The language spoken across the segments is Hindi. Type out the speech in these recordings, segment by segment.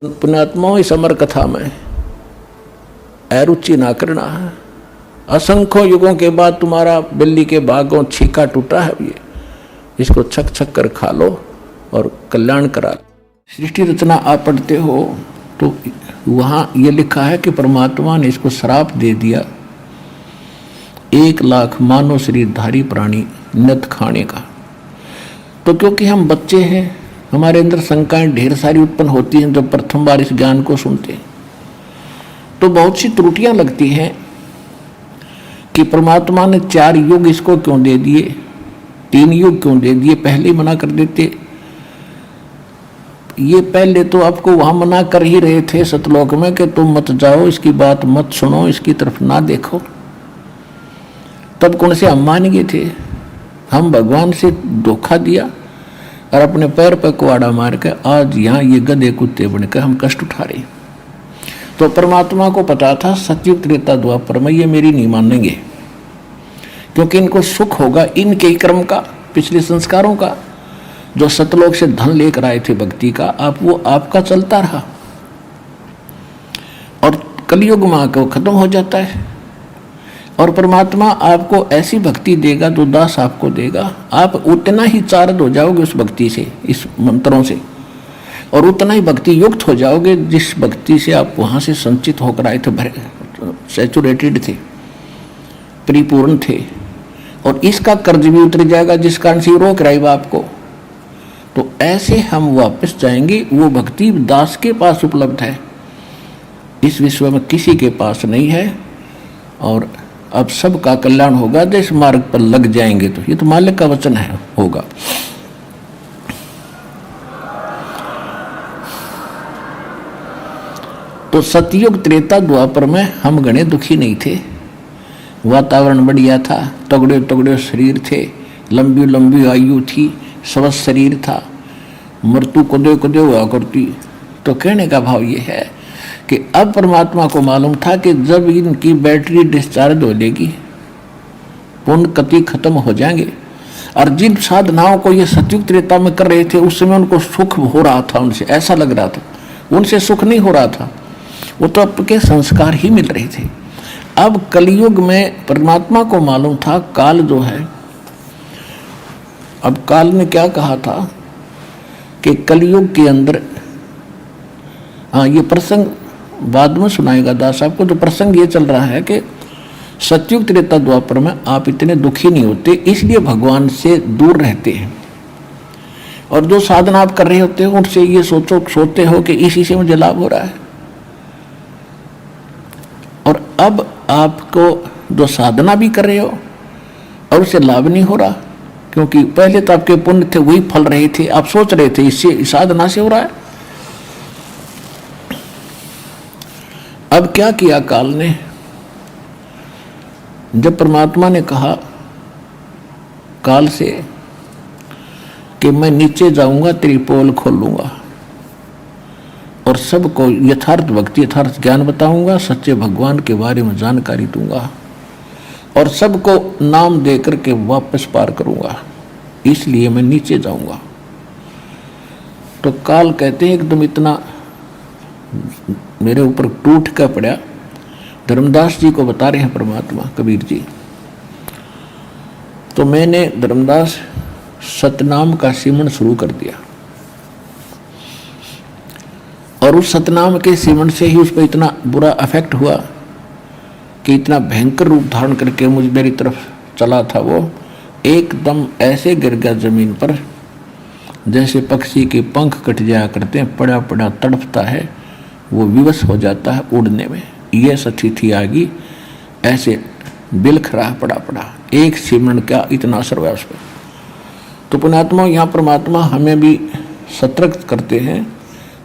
पुण्यात्माओं इस अमर कथा में अरुचि ना करना है। असंख्य युगों के बाद तुम्हारा बिल्ली के बागों छीका टूटा है, ये इसको छक छक कर खा लो और कल्याण करा। सृष्टि रचना आप पढ़ते हो तो वहाँ ये लिखा है कि परमात्मा ने इसको श्राप दे दिया 1,00,000 मानव शरीरधारी प्राणी नत खाने का। तो क्योंकि हम बच्चे हैं, हमारे अंदर शंकाएं ढेर सारी उत्पन्न होती हैं जब प्रथम बार इस ज्ञान को सुनते हैं, तो बहुत सी त्रुटियां लगती हैं कि परमात्मा ने 4 युग इसको क्यों दे दिए, 3 युग क्यों दे दिए, पहले ही मना कर देते। ये पहले तो आपको वहां मना कर ही रहे थे सतलोक में कि तुम मत जाओ, इसकी बात मत सुनो, इसकी तरफ ना देखो। तब कौन से हम मान गए थे? हम भगवान से धोखा दिया और अपने पैर पर कुआड़ा मार के आज यहाँ ये गधे कुत्ते बनकर हम कष्ट उठा रहे। तो परमात्मा को पता था सतयुग त्रेता द्वापर में ये मेरी नहीं मानेंगे, क्योंकि इनको सुख होगा इनके ही कर्म का, पिछले संस्कारों का। जो सतलोक से धन लेकर आए थे भक्ति का, आप वो आपका चलता रहा और कलयुग में आकर खत्म हो जाता है। और परमात्मा आपको ऐसी भक्ति देगा जो दास आपको देगा, आप उतना ही चार्ज हो जाओगे उस भक्ति से, इस मंत्रों से, और उतना ही भक्ति युक्त हो जाओगे जिस भक्ति से आप वहां से संचित होकर आए थे, सैचुरेटेड थे, परिपूर्ण थे। और इसका कर्ज भी उतर जाएगा जिस कारण से रोक रहा आपको। तो ऐसे हम वापस जाएंगे, वो भक्ति दास के पास उपलब्ध है, इस विश्व में किसी के पास नहीं है। और अब सबका कल्याण होगा जो इस मार्ग पर लग जाएंगे। तो ये तो मालिक का वचन है, होगा। तो सतयुग त्रेता द्वापर में हम घने दुखी नहीं थे, वातावरण बढ़िया था, तगड़े तगड़े शरीर थे, लंबी लंबी आयु थी, स्वस्थ शरीर था, मृत्यु कुदे कुदे हुआ करती। तो कहने का भाव ये है कि अब परमात्मा को मालूम था कि जब इनकी बैटरी डिस्चार्ज हो जाएगी, पुण्य कति खत्म हो जाएंगे। और जिन साधनाओं को ये सतयुग त्रेता में कर रहे थे उस समय उनको सुख हो रहा था, उनसे ऐसा लग रहा था, उनसे सुख नहीं हो रहा था, वो तो आपके संस्कार ही मिल रहे थे। अब कलयुग में परमात्मा को मालूम था काल जो है, अब काल ने क्या कहा था कि कलयुग के अंदर, हाँ ये प्रसंग बाद में सुनाएगा दास आपको। तो प्रसंग ये चल रहा है कि सतयुग त्रेता द्वापर में आप इतने दुखी नहीं होते, इसलिए भगवान से दूर रहते हैं। और जो साधना आप कर रहे होते हो उनसे ये सोचते हो कि इसी से मुझे लाभ हो रहा है। और अब आपको जो साधना भी कर रहे हो और उससे लाभ नहीं हो रहा, क्योंकि पहले तो आपके पुण्य थे वही फल रहे थे, आप सोच रहे थे इससे साधना से हो रहा है। अब क्या किया काल ने? जब परमात्मा ने कहा काल से कि मैं नीचे जाऊंगा, तेरी पोल खोलूंगा और सबको यथार्थ भक्ति यथार्थ ज्ञान बताऊंगा, सच्चे भगवान के बारे में जानकारी दूंगा और सबको नाम दे करके वापस पार करूंगा, इसलिए मैं नीचे जाऊंगा। तो काल कहते हैं एकदम इतना मेरे ऊपर टूट कर पड़ा। धर्मदास जी को बता रहे हैं परमात्मा कबीर जी। तो मैंने धर्मदास सतनाम का सिमरन शुरू कर दिया और उस सतनाम के सिमरन से ही उस पर इतना बुरा अफेक्ट हुआ कि इतना भयंकर रूप धारण करके मुझ मेरी तरफ चला था। वो एकदम ऐसे गिर गया जमीन पर जैसे पक्षी के पंख कट जाया करते हैं, पड़ा पड़ा तड़पता है, वो विवश हो जाता है उड़ने में। ये स्थिति आ गई, ऐसे बिलख रहा पड़ा एक सिमरन का इतना असर हुआ उस पर। तो पुण्यात्मा यहाँ परमात्मा हमें भी सतर्क करते हैं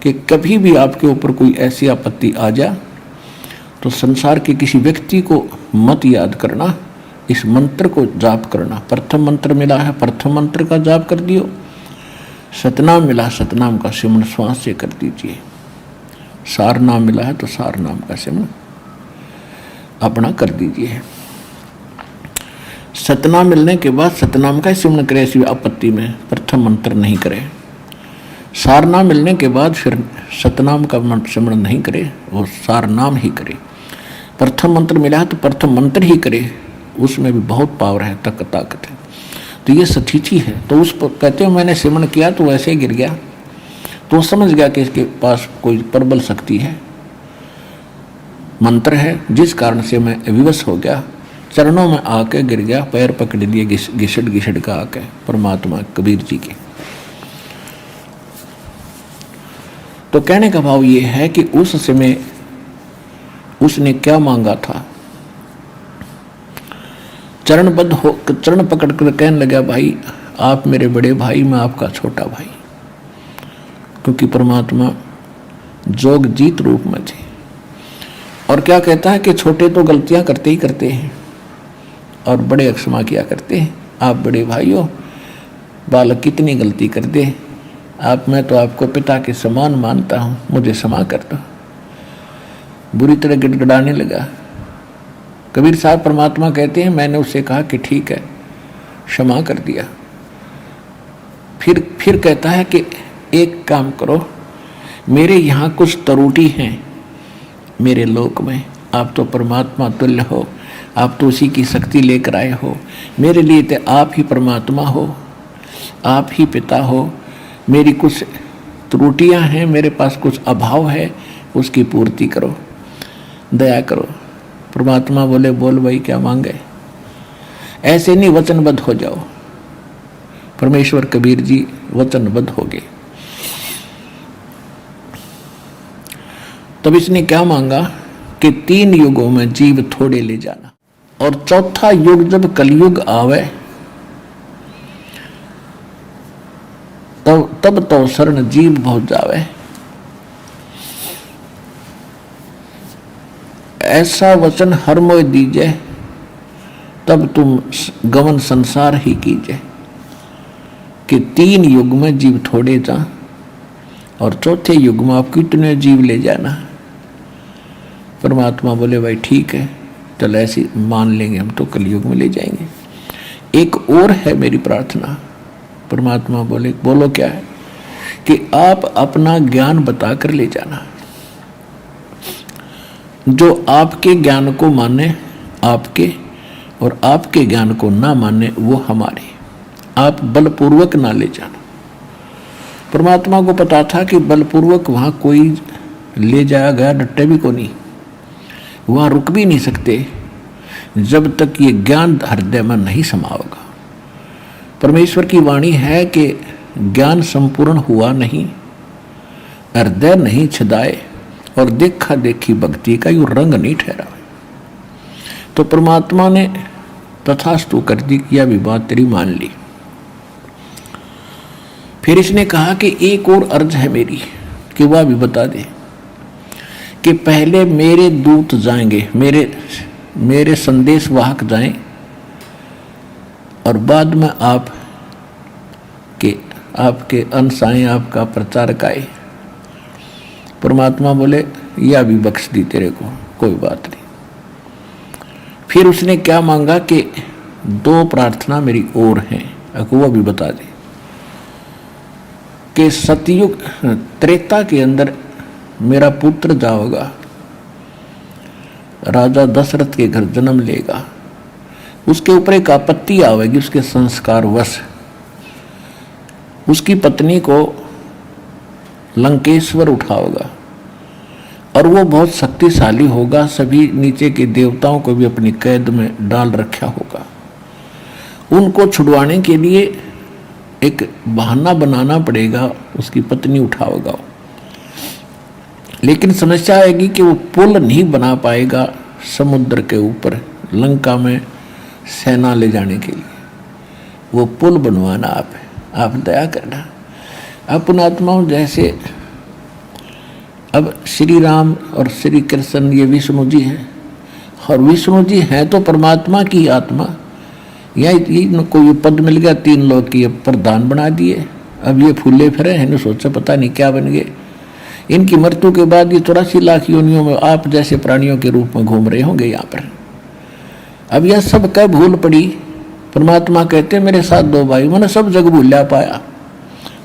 कि कभी भी आपके ऊपर कोई ऐसी आपत्ति आ जाए तो संसार के किसी व्यक्ति को मत याद करना, इस मंत्र को जाप करना। प्रथम मंत्र मिला है, प्रथम मंत्र का जाप कर दियो। सतनाम मिला, सतनाम का सिमरन श्वास से कर दीजिए। सार नाम मिला है तो सार नाम का सिमरन अपना कर दीजिए। सतनाम मिलने के बाद सतनाम का सिमरन करे, ऐसी आपत्ति में प्रथम मंत्र नहीं करे। सार नाम मिलने के बाद फिर सतनाम का स्मरण नहीं करे, वो सार नाम ही करे। प्रथम मंत्र मिला है तो प्रथम मंत्र ही करे, उसमें भी बहुत पावर है, ताकत है। तो ये सतीची है। तो उस पर कहते हैं मैंने सिमरण किया तो वैसे ही गिर गया, तो वो समझ गया कि इसके पास कोई प्रबल शक्ति है, मंत्र है, जिस कारण से मैं विवश हो गया, चरणों में आके गिर गया, पैर पकड़ लिए घिसट का आके परमात्मा कबीर जी के। तो कहने का भाव ये है कि उस समय उसने क्या मांगा था। चरणबद्ध हो, चरण पकड़ कर कहने लगा, भाई आप मेरे बड़े भाई, मैं आपका छोटा भाई, क्योंकि परमात्मा जोग जीत रूप में थे। और क्या कहता है कि छोटे तो गलतियां करते ही करते हैं और बड़े क्षमा किया करते हैं। आप बड़े भाई हो, बालक कितनी गलती कर दे, मैं तो आपको पिता के समान मानता हूँ, मुझे क्षमा कर दो। बुरी तरह गिड़गिड़ाने लगा। कबीर साहब परमात्मा कहते हैं मैंने उससे कहा कि ठीक है, क्षमा कर दिया। फिर कहता है कि एक काम करो, मेरे यहाँ कुछ त्रुटि हैं मेरे लोक में, आप तो परमात्मा तुल्य हो, आप तो उसी की शक्ति लेकर आए हो, मेरे लिए तो आप ही परमात्मा हो, आप ही पिता हो, मेरी कुछ त्रुटियां हैं, मेरे पास कुछ अभाव है, उसकी पूर्ति करो, दया करो। परमात्मा बोले बोल भाई क्या मांगे, ऐसे नहीं वचनबद्ध हो जाओ। परमेश्वर कबीर जी वचनबद्ध हो गए। तब इसने क्या मांगा कि 3 युगों में जीव थोड़े ले जाना, और चौथा युग जब कलयुग आवे तब तो शरण जीव बहुत जावे। ऐसा वचन हर मोय दीजे, तब तुम गमन संसार ही कीजिए। कि 3 युग में जीव थोड़े जा और चौथे युग में आप कितने जीव ले जाना। परमात्मा बोले भाई ठीक है, चल ऐसी मान लेंगे, हम तो कलयुग में ले जाएंगे। एक और है मेरी प्रार्थना। परमात्मा बोले बोलो क्या है, कि आप अपना ज्ञान बताकर ले जाना। जो आपके ज्ञान को माने आपके, और आपके ज्ञान को ना माने वो हमारे, आप बलपूर्वक ना ले जाना। परमात्मा को पता था कि बलपूर्वक वहां कोई ले जाया गया डट्टे भी को नहीं, वहां रुक भी नहीं सकते जब तक ये ज्ञान हृदय में नहीं समा होगा। परमेश्वर की वाणी है कि ज्ञान संपूर्ण हुआ नहीं, हृदय नहीं छदाए, और देखा देखी भक्ति का यूं रंग नहीं ठहरा। तो परमात्मा ने तथास्तु कर दी, किया भी बात तेरी मान ली। फिर इसने कहा कि एक और अर्ज है मेरी, कि वह भी बता दे कि पहले मेरे दूत जाएंगे, मेरे संदेश वाहक जाएं, और बाद में आपके अंश आए, आपका प्रचारक आए। परमात्मा बोले यह भी बख्श दी तेरे को, कोई बात नहीं। फिर उसने क्या मांगा कि 2 प्रार्थना मेरी और हैं, वो भी बता दे कि सतयुग त्रेता के अंदर मेरा पुत्र जाओगा, राजा दशरथ के घर जन्म लेगा, उसके ऊपर एक आपत्ति आवेगी, उसके संस्कार वश उसकी पत्नी को लंकेश्वर उठाओगा, और वो बहुत शक्तिशाली होगा, सभी नीचे के देवताओं को भी अपनी कैद में डाल रखा होगा। उनको छुड़वाने के लिए एक बहाना बनाना पड़ेगा, उसकी पत्नी उठाओगा। लेकिन समस्या आएगी कि वो पुल नहीं बना पाएगा समुद्र के ऊपर लंका में सेना ले जाने के लिए। वो पुल बनवाना आप दया करना। अपना आत्माओं जैसे अब श्री राम और श्री कृष्ण ये विष्णु जी हैं, और विष्णु जी हैं तो परमात्मा की आत्मा। इनको ये पद मिल गया, 3 लोग की प्रधान बना दिए। अब ये फूले फिरे हैं, सोचा पता नहीं क्या बन गए। इनकी मृत्यु के बाद ये 84 लाख योनियों में आप जैसे प्राणियों के रूप में घूम रहे होंगे यहाँ पर। अब यह सब क्या भूल पड़ी। परमात्मा कहते मेरे साथ 2 भाई, मैंने सब जग भूला पाया,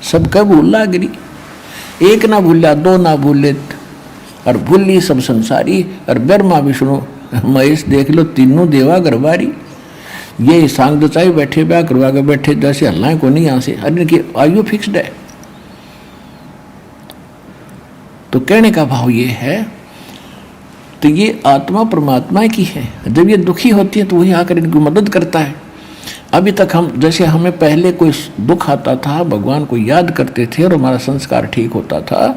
सब क्या भूल ला गिरी। एक ना भूला, दो ना भूले, और भूली सब संसारी, और ब्रह्मा विष्णु महेश देख लो तीनों देवा गरबारी। ये सांग दचाई बैठे, ब्याह करवा के बैठे, जैसे हल्लाएं को नहीं यहाँ से, अरे इनकी आयु फिक्स्ड है। तो कहने का भाव ये है, तो ये आत्मा परमात्मा की है। जब ये दुखी होती है तो वही आकर इनकी मदद करता है। अभी तक हम, जैसे हमें पहले कोई दुख आता था, भगवान को याद करते थे और हमारा संस्कार ठीक होता था,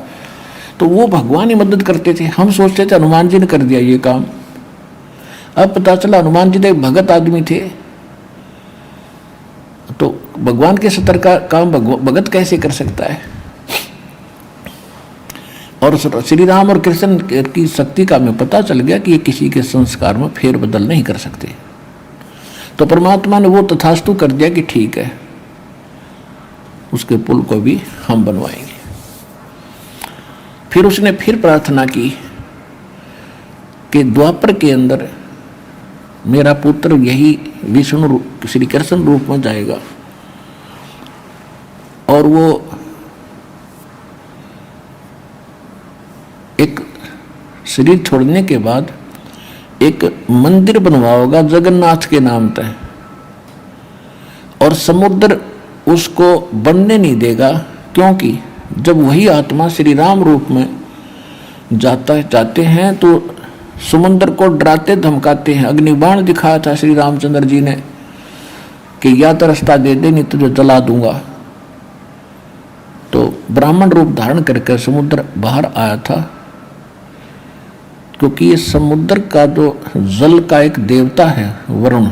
तो वो भगवान ही मदद करते थे। हम सोचते थे हनुमान जी ने कर दिया ये काम। अब पता चला हनुमान जी तो एक भगत आदमी थे, तो भगवान के सतर का काम भगत कैसे कर सकता है। और श्री राम और कृष्ण की शक्ति का हमें पता चल गया कि ये किसी के संस्कार में फेर बदल नहीं कर सकते। तो परमात्मा ने वो तथास्तु कर दिया कि ठीक है, उसके पुल को भी हम बनवाएंगे। फिर उसने फिर प्रार्थना की कि द्वापर के अंदर मेरा पुत्र यही विष्णु श्री कृष्ण रूप में जाएगा, और वो एक शरीर छोड़ने के बाद एक मंदिर बनवाओगा जगन्नाथ के नाम पे, और समुद्र उसको बनने नहीं देगा, क्योंकि जब वही आत्मा श्री राम रूप में जाते हैं तो समुद्र को डराते धमकाते हैं। अग्निबाण दिखाया था श्री रामचंद्र जी ने कि या तो रास्ता दे दे, नहीं तो जो जला दूंगा। तो ब्राह्मण रूप धारण करके समुद्र बाहर आया था, क्योंकि ये समुद्र का जो जल का एक देवता है वरुण,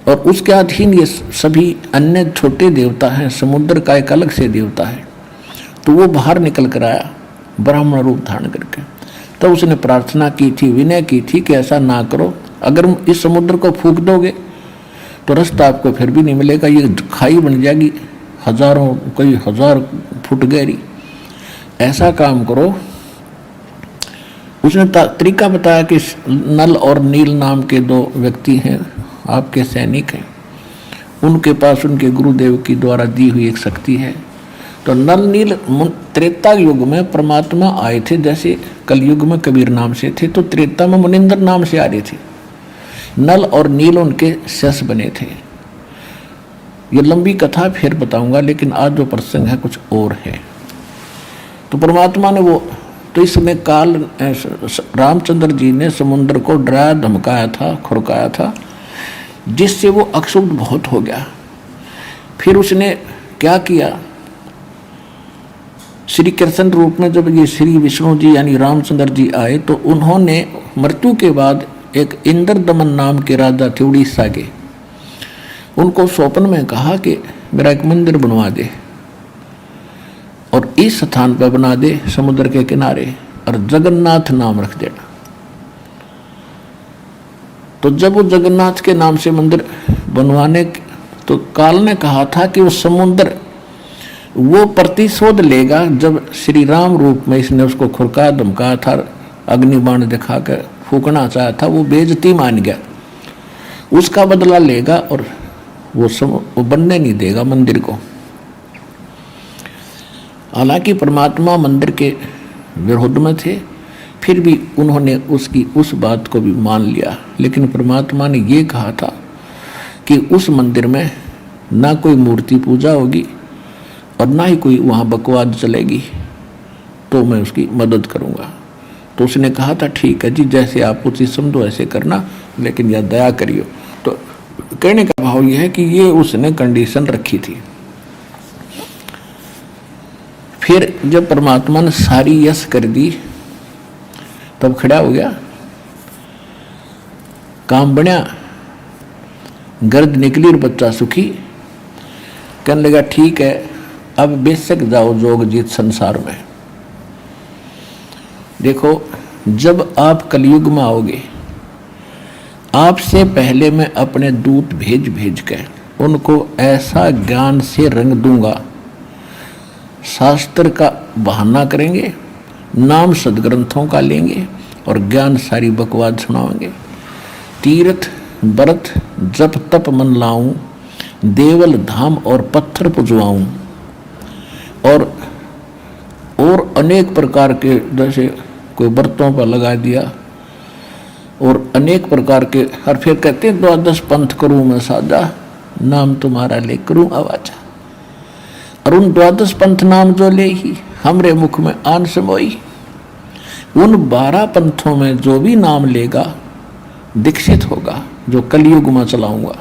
और उसके अधीन ये सभी अन्य छोटे देवता हैं। समुद्र का एक अलग से देवता है। तो वो बाहर निकल कर आया ब्राह्मण रूप धारण करके। तो उसने प्रार्थना की थी, विनय की थी कि ऐसा ना करो, अगर इस समुद्र को फूंक दोगे तो रास्ता आपको फिर भी नहीं मिलेगा, ये खाई बन जाएगी हजारों कई हजार फुट गहरी। ऐसा काम करो। उसने तरीका बताया कि नल और नील नाम के दो व्यक्ति हैं, आपके सैनिक हैं, उनके पास उनके गुरुदेव की द्वारा दी हुई एक शक्ति है। तो नल नील त्रेता युग में परमात्मा आए थे, जैसे कलयुग में कबीर नाम से थे, तो त्रेता में मुनिंदर नाम से आ रहे थे। नल और नील उनके शस बने थे। ये लंबी कथा फिर बताऊंगा, लेकिन आज जो प्रसंग है कुछ और है। तो परमात्मा ने वो, तो इसमें काल रामचंद्र जी ने समुद्र को डराया धमकाया था, खुरकाया था, जिससे वो अक्षुब्ध बहुत हो गया। फिर उसने क्या किया, श्री कृष्ण रूप में जब ये श्री विष्णु जी यानी रामचंद्र जी आए, तो उन्होंने मृत्यु के बाद एक इंद्र दमन नाम के राजा थे उड़ीसा के, उनको स्वप्न में कहा कि मेरा एक मंदिर बनवा दे और इस स्थान पर बना दे समुद्र के किनारे, और जगन्नाथ नाम रख देना। तो जब वो जगन्नाथ के नाम से मंदिर बनवाने, तो काल ने कहा था कि वो समुद्र वो प्रतिशोध लेगा। जब श्री राम रूप में इसने उसको खुरका धमकाया था, अग्निबाण दिखा कर फूकना चाहा था, वो बेइज्जती मान गया, उसका बदला लेगा और वो बनने नहीं देगा मंदिर को। हालांकि परमात्मा मंदिर के विरोध में थे, फिर भी उन्होंने उसकी उस बात को भी मान लिया। लेकिन परमात्मा ने ये कहा था कि उस मंदिर में ना कोई मूर्ति पूजा होगी और ना ही कोई वहाँ बकवाद चलेगी, तो मैं उसकी मदद करूँगा। तो उसने कहा था ठीक है जी, जैसे आप उचित समझो ऐसे करना, लेकिन यह दया करियो। तो कहने का भाव यह है कि ये उसने कंडीशन रखी थी। फिर जब परमात्मा ने सारी यश कर दी, तब खड़ा हो गया, काम बनया, गर्द निकली और बच्चा सुखी। कहने लगा ठीक है, अब बेशक जाओ जोग जीत संसार में। देखो, जब आप कलयुग में आओगे, आपसे पहले मैं अपने दूत भेज के उनको ऐसा ज्ञान से रंग दूंगा, शास्त्र का बहाना करेंगे, नाम सदग्रंथों का लेंगे और ज्ञान सारी बकवाद सुनाएंगे। तीर्थ व्रत जप तप मन लाऊं, देवल धाम और पत्थर पुजवाऊं, और और अनेक प्रकार के, जैसे कोई बर्तों पर लगा दिया और अनेक प्रकार के, और फिर कहते हैं 12 पंथ करूं मैं सादा, नाम तुम्हारा ले करूं आवाजा। और उन 12 पंथ नाम जो ले ही हमरे मुख में आन समोई, उन 12 पंथों में जो भी नाम लेगा दीक्षित होगा, जो कलयुग में चलाऊंगा,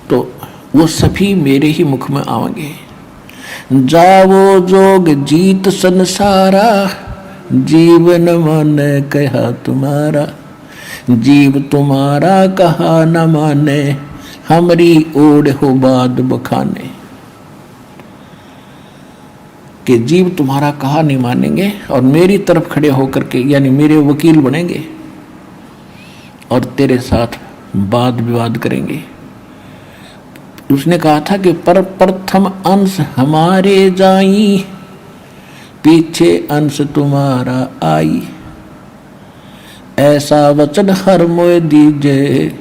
तो वो सभी मेरे ही मुख में आएंगे। जावो जोग जीत संसारा, जीवन मन कहा तुम्हारा, जीव तुम्हारा कहा न माने, हमरी ओढ़ हो बाद बखाने। कि जीव तुम्हारा कहा नहीं मानेंगे और मेरी तरफ खड़े होकर के, यानी मेरे वकील बनेंगे और तेरे साथ वाद विवाद करेंगे। उसने कहा था कि पर प्रथम अंश हमारे जाई, पीछे अंश तुम्हारा आई, ऐसा वचन हर मोय दीजे,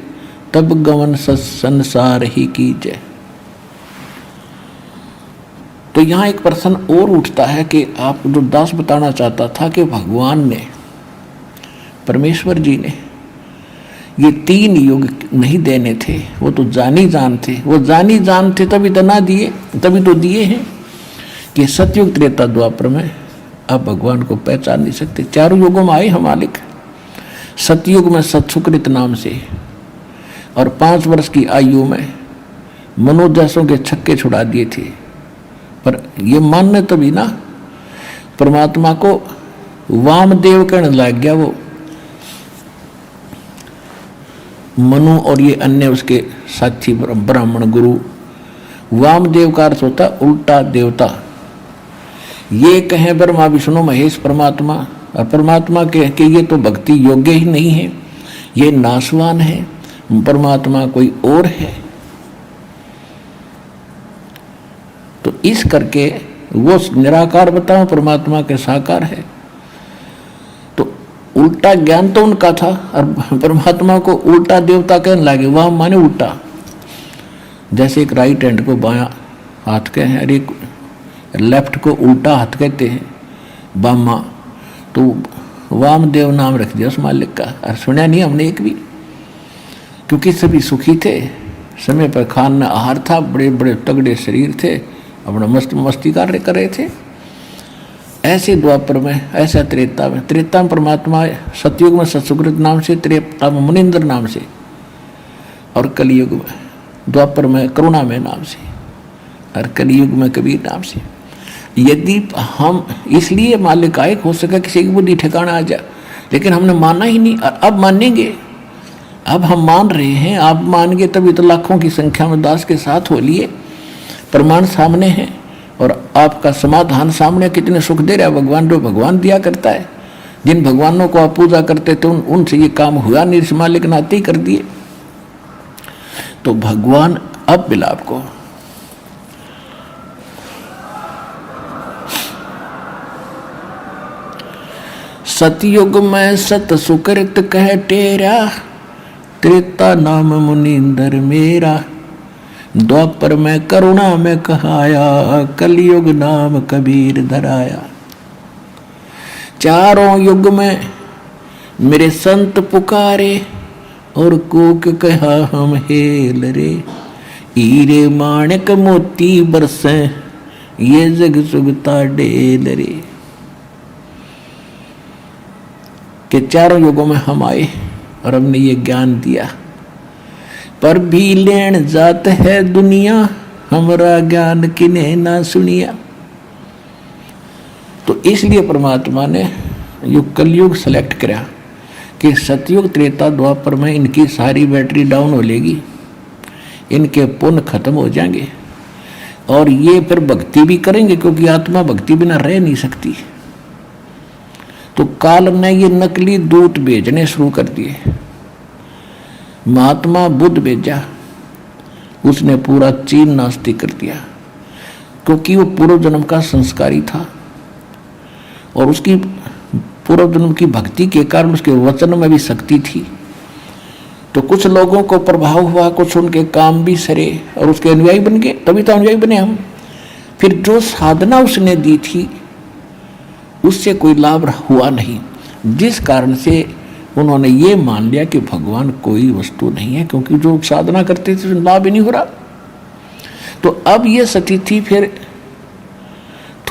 तब गवन संसार ही कीजे। तो यहाँ एक प्रश्न और उठता है कि आप जो दास बताना चाहता था कि भगवान ने, परमेश्वर जी ने ये 3 युग नहीं देने थे, वो तो जानी जान थे, वो जानी जान थे तभी तो ना दिए, तभी तो दिए हैं कि सतयुग त्रेता द्वापर में आप भगवान को पहचान नहीं सकते। 4 युगों में आए हम मालिक, सतयुग में सत्सुकृत नाम से, और 5 वर्ष की आयु में मनोदशों के छक्के छुड़ा दिए थे। पर ये मानने तभी ना, परमात्मा को वामदेव कहने लग गया वो मनु और ये अन्य उसके साथी ब्राह्मण गुरु। वामदेव का अर्थ होता उल्टा देवता। ये कहें ब्रह्मा विष्णु महेश परमात्मा, और परमात्मा कह के ये तो भक्ति योग्य ही नहीं है, ये नाशवान है, परमात्मा कोई और है। तो इस करके वो निराकार बताओ, परमात्मा के साकार है। तो उल्टा ज्ञान तो उनका था और परमात्मा को उल्टा देवता कहने लगे। वह माने उल्टा, जैसे एक राइट हैंड को बायां हाथ कहे हैं और एक लेफ्ट को उल्टा हाथ कहते हैं, बामा। तो वामदेव नाम रख दिया उस मालिक का, और सुना नहीं हमने एक भी, क्योंकि सभी सुखी थे, समय पर खाना आहार था, बड़े बड़े तगड़े शरीर थे, अपना मस्ती कार्य कर रहे थे। ऐसे द्वापर में, ऐसा त्रेता में परमात्मा, सतयुग में सत्सुकृत नाम से, त्रेता में मुनिंद्र नाम से, और कलयुग में द्वापर में करुणा में नाम से, और कलयुग में कबीर नाम से। यदि हम इसलिए मालिक आए हो सका किसी की बुद्धि ठिकाना आ जाए, लेकिन हमने माना ही नहीं, और अब मानेंगे। अब हम मान रहे हैं, आप मान गए तभी तो लाखों की संख्या में दास के साथ हो लिए, प्रमाण सामने हैं और आपका समाधान सामने। कितने सुख दे रहा भगवान, जो भगवान दिया करता है। जिन भगवानों को आप पूजा करते थे उनसे ये काम हुआ नहीं, इस मालिक ने आते ही कर दिए। तो भगवान अब मिला आपको। सतयुग में सत सुकृत कह टेरा, त्रेता नाम मुनिंदर मेरा, द्वापर में करुणा में कहाया, कलयुग नाम कबीर धराया। चारों युग में मेरे संत पुकारे, और कोक कहा हम हेल रे, हीरे माणिक मोती बरसे, ये जग सुगता डेल रे। कि चारों युगों में हम आए और हमने ये ज्ञान दिया, पर भी लेन जात है दुनिया, हमरा ज्ञान किने ना सुनिया। तो इसलिए परमात्मा ने युग कलयुग सेलेक्ट करा कि सतयुग त्रेता द्वापर में इनकी सारी बैटरी डाउन हो लेगी, इनके पुण्य खत्म हो जाएंगे, और ये फिर भक्ति भी करेंगे, क्योंकि आत्मा भक्ति बिना रह नहीं सकती। तो काल ने ये नकली दूत भेजने शुरू कर दिए। महात्मा बुद्ध भेजा, उसने पूरा चीन नास्तिक कर दिया, क्योंकि वो पूर्व जन्म का संस्कारी था और उसकी पूर्व जन्म की भक्ति के कारण उसके वचन में भी शक्ति थी। तो कुछ लोगों को प्रभाव हुआ, कुछ उनके काम भी सरे और उसके अनुयायी बन गए। तभी तो अनुयायी बने हम। फिर जो साधना उसने दी थी उससे कोई लाभ हुआ नहीं, जिस कारण से उन्होंने ये मान लिया कि भगवान कोई वस्तु नहीं है, क्योंकि जो साधना करते थे उसमें लाभ ही नहीं हो रहा। तो अब ये स्थिति फिर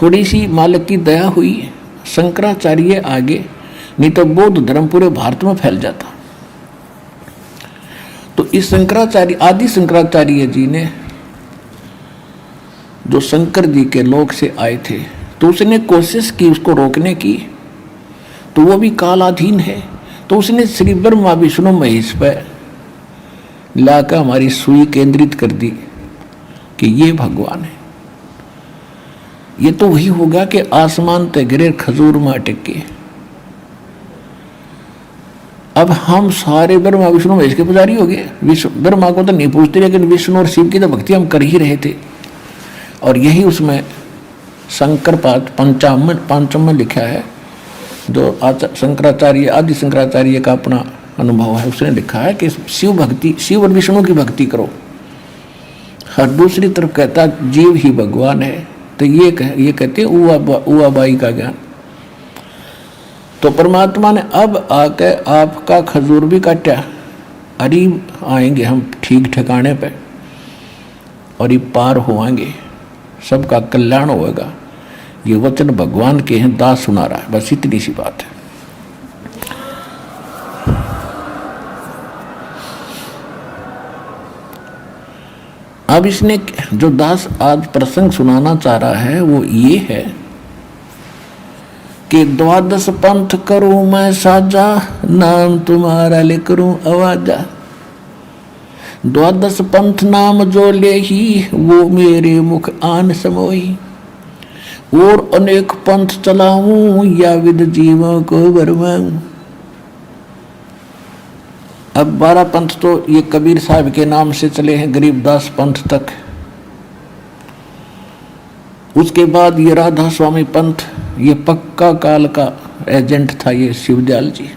थोड़ी सी मालिक की दया हुई, शंकराचार्य आगे, नहीं तो बौद्ध धर्म पूरे भारत में फैल जाता। तो इस शंकराचार्य, आदि शंकराचार्य जी ने, जो शंकर जी के लोक से आए थे, तो उसने कोशिश की उसको रोकने की, तो वो भी कालाधीन है। तो उसने श्री ब्रह्मा विष्णु महेश पर लाकर हमारी सुई केंद्रित कर दी कि ये भगवान है। ये तो वही होगा कि आसमान ते गिरे खजूर में अटके। अब हम सारे ब्रह्मा विष्णु महेश के पुजारी हो गए। ब्रह्मा को तो नहीं पूछते, लेकिन विष्णु और शिव की तो भक्ति हम कर ही रहे थे। और यही उसमें शंकर पाद पंचम में लिखा है, जो शंकराचार्य, आदि शंकराचार्य का अपना अनुभव है। उसने लिखा है कि शिव भक्ति, शिव और विष्णु की भक्ति करो। हर दूसरी तरफ कहता जीव ही भगवान है, तो ये कहते हैं उआ बाई का ज्ञान। तो परमात्मा ने अब आके आपका खजूर भी काटा, अरे आएंगे हम ठीक ठिकाने पे और ये पार होएंगे, सबका कल्याण होएगा। ये वचन भगवान के हैं, दास सुना रहा है, बस इतनी सी बात है। अब इसने जो दास आज प्रसंग सुनाना चाह रहा है वो ये है कि 12 पंथ करूं मैं साजा, नाम तुम्हारा ले करूं आवाजा। 12 पंथ नाम जो ले ही, वो मेरे मुख आन समोही। और अनेक पंथ चलाऊं, या विद जीवों को बरवाऊं। अब 12 पंथ तो ये कबीर साहब के नाम से चले हैं, गरीबदास पंथ तक। उसके बाद ये राधा स्वामी पंथ, ये पक्का काल का एजेंट था ये शिवदयाल जी।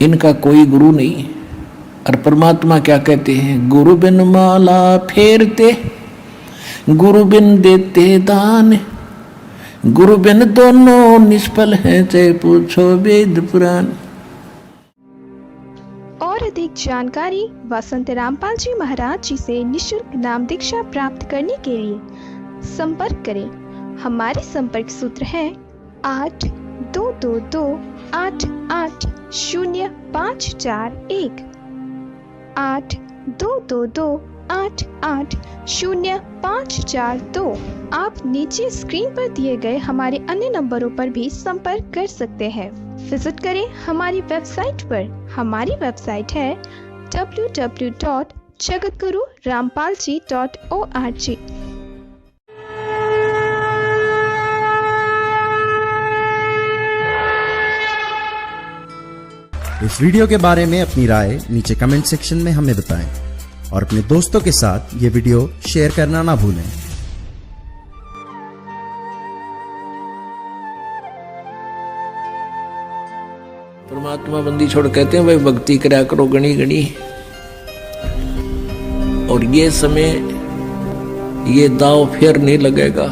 इनका कोई गुरु नहीं। और परमात्मा क्या कहते हैं, गुरु बिन माला फेरते, गुरु बिन देते दान, गुरु बिन दोनों निष्फल हैं, चाहे पूछो वेद पुराण। और अधिक जानकारी वसंत रामपाल जी महाराज जी से निशुल्क नाम दीक्षा प्राप्त करने के लिए संपर्क करें। हमारे संपर्क सूत्र है 8222880541, 8222880542। आप नीचे स्क्रीन पर दिए गए हमारे अन्य नंबरों पर भी संपर्क कर सकते हैं। विजिट करें हमारी वेबसाइट पर। हमारी वेबसाइट है www.jagatgururampalji.org। इस वीडियो के बारे में अपनी राय नीचे कमेंट सेक्शन में हमें बताएं और अपने दोस्तों के साथ ये वीडियो शेयर करना ना भूलें। परमात्मा बंदी छोड़ कहते हैं भाई भक्ति करा करो गणी गणी। और ये समय, ये दाव फिर नहीं लगेगा।